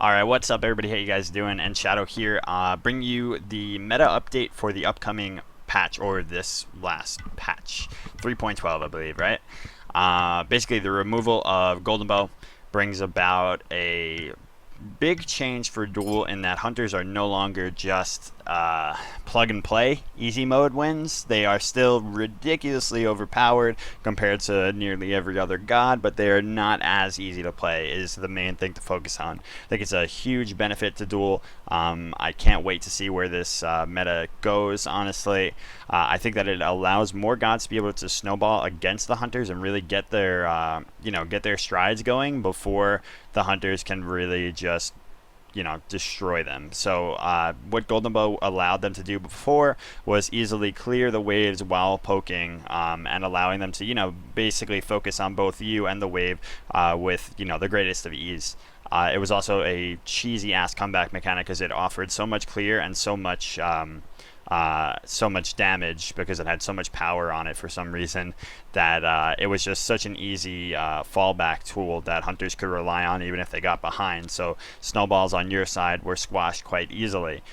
Alright, what's up everybody? How you guys doing? Nshadow here, bring you the meta update for the upcoming patch, or this last patch, 3.12 I believe, right? Basically the removal of Golden Bow brings about a big change for Duel in that hunters are no longer just plug and play easy mode wins. They are still ridiculously overpowered compared to nearly every other god, but they are not as easy to play is the main thing to focus on. I think it's a huge benefit to Duel. I can't wait to see where this meta goes, honestly. I think that it allows more gods to be able to snowball against the hunters and really get their get their strides going before the hunters can really just destroy them. So what Golden Bow allowed them to do before was easily clear the waves while poking, and allowing them to basically focus on both you and the wave with the greatest of ease. It was also a cheesy ass comeback mechanic because it offered so much clear and so much damage because it had so much power on it for some reason that it was just such an easy fallback tool that hunters could rely on even if they got behind. So snowballs on your side were squashed quite easily.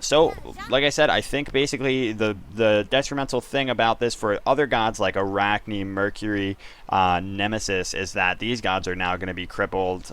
So, like I said, I think basically the detrimental thing about this for other gods like Arachne, Mercury, Nemesis is that these gods are now going to be crippled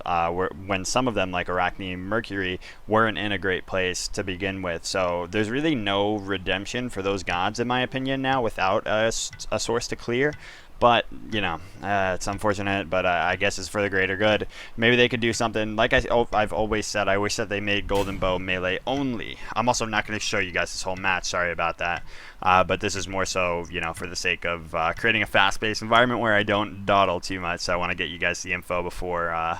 when some of them, like Arachne and Mercury, weren't in a great place to begin with. So there's really no redemption for those gods, in my opinion, now without a source to clear. But, it's unfortunate, but I guess it's for the greater good. Maybe they could do something, like I've always said, I wish that they made Golden Bow melee only. I'm also not going to show you guys this whole match, sorry about that. But this is more so, for the sake of creating a fast-paced environment where I don't dawdle too much. So I want to get you guys the info before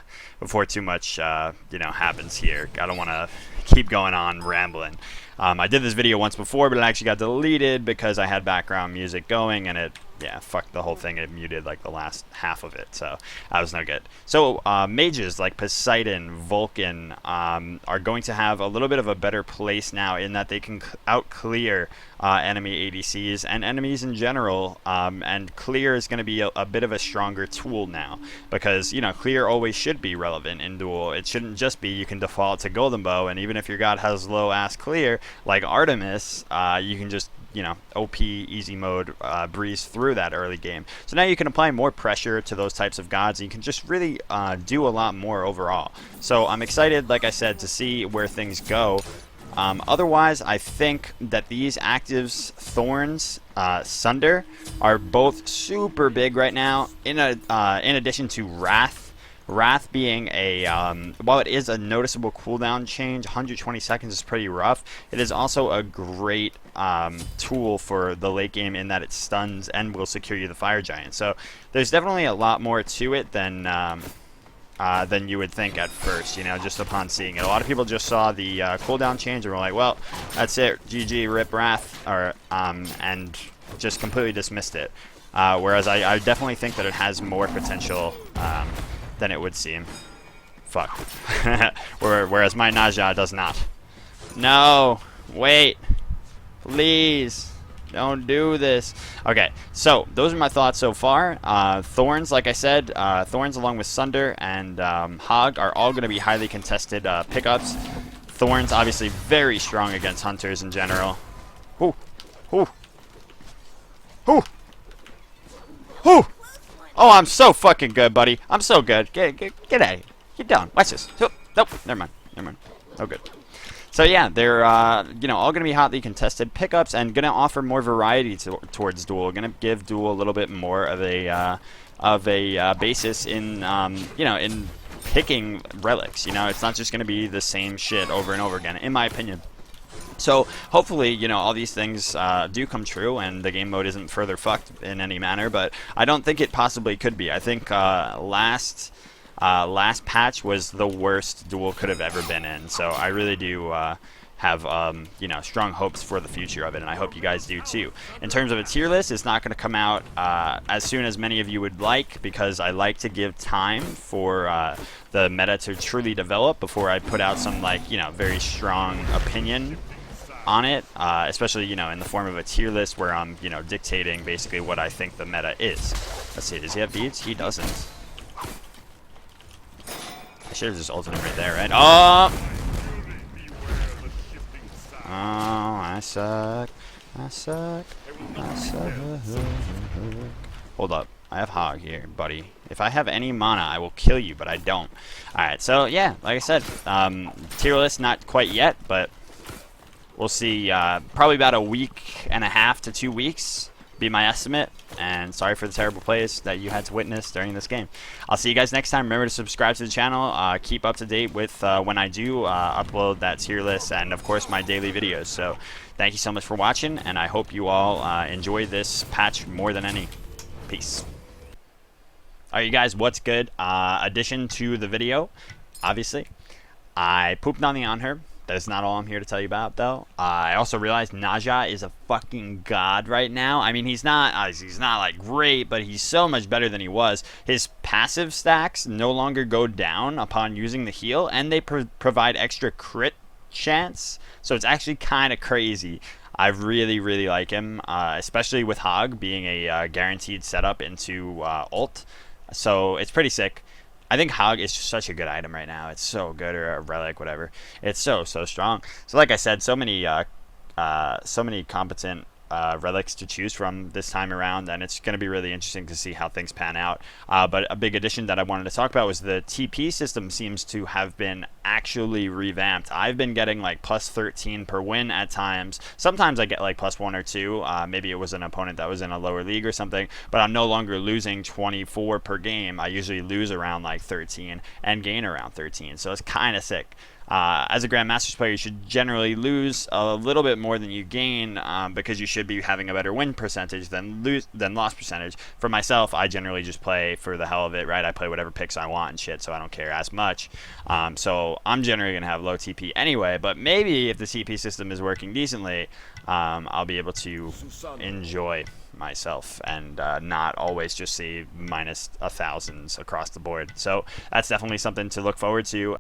too much, happens here. I don't want to keep going on rambling. I did this video once before, but it actually got deleted because I had background music going, and it fucked the whole thing. It muted like the last half of it, so that was no good. So mages like Poseidon, Vulcan are going to have a little bit of a better place now in that they can out-clear enemy ADCs and enemies in general, and clear is going to be a bit of a stronger tool now because clear always should be relevant in Duel. It shouldn't just be you can default to Golden Bow, and even if your god has low ass clear like Artemis, you can just OP easy mode breeze through that early game. So now you can apply more pressure to those types of gods, and you can just really do a lot more overall. So I'm excited, like I said, to see where things go. Otherwise, I think that these actives, Thorns, Sunder, are both super big right now. In addition to Wrath. Wrath being a, while it is a noticeable cooldown change, 120 seconds is pretty rough. It is also a great tool for the late game in that it stuns and will secure you the Fire Giant. So there's definitely a lot more to it than you would think at first, just upon seeing it. A lot of people just saw the cooldown change and were like, well, that's it, GG, rip Wrath, or, and just completely dismissed it. Whereas I definitely think that it has more potential than it would seem. Fuck. Whereas my Nshadow does not. No! Wait! Please! Don't do this. Okay, so those are my thoughts so far. Thorns, like I said, Thorns along with Sunder and Hog are all going to be highly contested pickups. Thorns obviously very strong against hunters in general. Ooh! Ooh! Ooh! Ooh! Oh, I'm so fucking good, buddy. I'm so good. Get out of here. Get down. Watch this. Oh, nope. Never mind. Never mind. Oh, good. So yeah, they're all going to be hotly contested pickups and going to offer more variety towards Duel. Going to give Duel a little bit more of a basis in in picking relics. It's not just going to be the same shit over and over again, in my opinion. So hopefully, all these things do come true and the game mode isn't further fucked in any manner, but I don't think it possibly could be. I think last patch was the worst Duel could have ever been in, so I really do have strong hopes for the future of it, and I hope you guys do too. In terms of a tier list, it's not going to come out as soon as many of you would like, because I like to give time for the meta to truly develop before I put out some very strong opinion on it, especially in the form of a tier list where I'm dictating basically what I think the meta is. Let's see, does he have beads? He doesn't. should have just ulted him right there, right? Oh! Oh, I suck. I suck. I suck. Hold up. I have Hog here, buddy. If I have any mana, I will kill you, but I don't. Alright, so yeah, like I said, tier list not quite yet, but we'll see. Probably about a week and a half to 2 weeks be my estimate. And sorry for the terrible plays that you had to witness during this game. I'll see you guys next time. Remember to subscribe to the channel. Keep up to date with when I do upload that tier list and, of course, my daily videos. So thank you so much for watching, and I hope you all enjoy this patch more than any. Peace. All right, you guys, what's good? Addition to the video, obviously, I pooped on the Anhur. That is not all I'm here to tell you about, though. I also realized Nshadow is a fucking god right now. I mean, he's not like great, but he's so much better than he was. His passive stacks no longer go down upon using the heal, and they provide extra crit chance. So it's actually kind of crazy. I really, really like him, especially with Hog being a guaranteed setup into ult. So it's pretty sick. I think Hog is just such a good item right now. It's so good, or a relic, whatever. It's so strong. So like I said, so many competent relics to choose from this time around, and it's going to be really interesting to see how things pan out. But a big addition that I wanted to talk about was the TP system seems to have been actually revamped. I've been getting like plus 13 per win at times. Sometimes I get like plus 1 or 2. Maybe it was an opponent that was in a lower league or something, but I'm no longer losing 24 per game. I usually lose around like 13 and gain around 13, so it's kind of sick. As a Grandmasters player, you should generally lose a little bit more than you gain, because you should be having a better win percentage than loss percentage. For myself, I generally just play for the hell of it, right? I play whatever picks I want and shit, so I don't care as much. So I'm generally going to have low TP anyway, but maybe if the TP system is working decently, I'll be able to enjoy myself and not always just see minus 1,000s across the board. So that's definitely something to look forward to.